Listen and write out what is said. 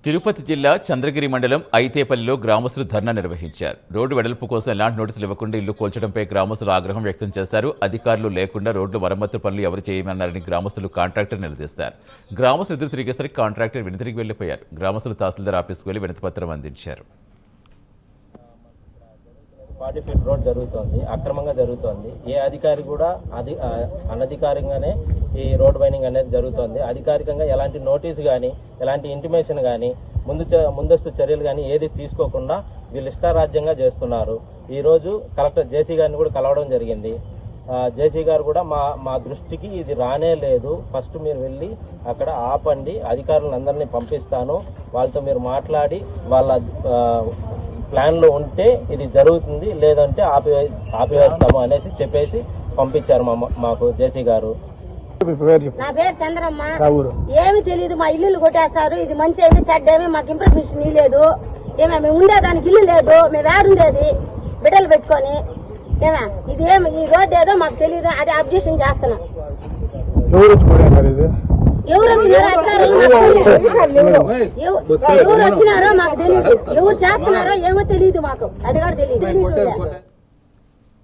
తిరుపతి జిల్లా చంద్రగిరి మండలం ఐతేపల్లిలో గ్రామస్తులు ధర్నా నిర్వహించారు. రోడ్డు వెడల్పు కోసం ఎలాంటి నోటీసులు ఇవ్వకుండా ఇల్లు కూల్చడంపై గ్రామస్తులు ఆగ్రహం వ్యక్తం చేశారు. అధికారులు లేకుండా రోడ్లు మరమ్మతు పనులు ఎవరు చేయమన్నారని గ్రామస్తులు కాంట్రాక్టర్ నిలదీశారు. గ్రామస్తులు ఎదురు తిరిగేసరికి కాంట్రాక్టర్ వెనుతిరిగి వెళ్లిపోయారు. గ్రామస్తులు తహసీల్దార్ ఆఫీసుకు వెళ్లి వినతిపత్రం అందించారు. 40 ఫీట్ రోడ్ జరుగుతోంది, అక్రమంగా జరుగుతోంది. ఏ అధికారి కూడా అనధికారికంగానే ఈ రోడ్ వైనింగ్ అనేది జరుగుతోంది. అధికారికంగా ఎలాంటి నోటీసు కానీ ఎలాంటి ఇంటిమేషన్ కానీ ముందస్తు చర్యలు కానీ ఏది తీసుకోకుండా వీళ్ళు ఇష్టారాజ్యంగా చేస్తున్నారు. ఈ రోజు కలెక్టర్ జేసీ గారిని కూడా కలవడం జరిగింది. జేసీ గారు కూడా మా దృష్టికి ఇది రానే లేదు, ఫస్ట్ మీరు వెళ్ళి అక్కడ ఆపండి, అధికారులందరినీ పంపిస్తాను, వాళ్ళతో మీరు మాట్లాడి వాళ్ళ ప్లాన్ లో ఉంటే ఇది జరుగుతుంది, లేదంటే ఆపివేస్తాము అనేసి చెప్పేసి పంపించారు మాకు జేసీ గారు. నా పేరు చంద్రమ్మ. ఏమి తెలియదు, మా ఇల్లు కొట్టేస్తారు. ఇది మంచి ఏమి చెడ్డ ఏమి మాకు ఇంప్రెషన్ లేదు. మేము ఉండేదానికి ఇల్లు లేదు, మేము ఏడుండేది బిడ్డలు పెట్టుకొని ఇది ఏమి ఈ రోడ్డు ఏదో మాకు తెలియదు, అది అబ్జెక్షన్ చేస్తున్నాం. ఎవరు వచ్చినారో మాకు తెలియదు, ఎవరు చేస్తున్నారో ఏమో తెలియదు, మాకు అది కూడా తెలియదు.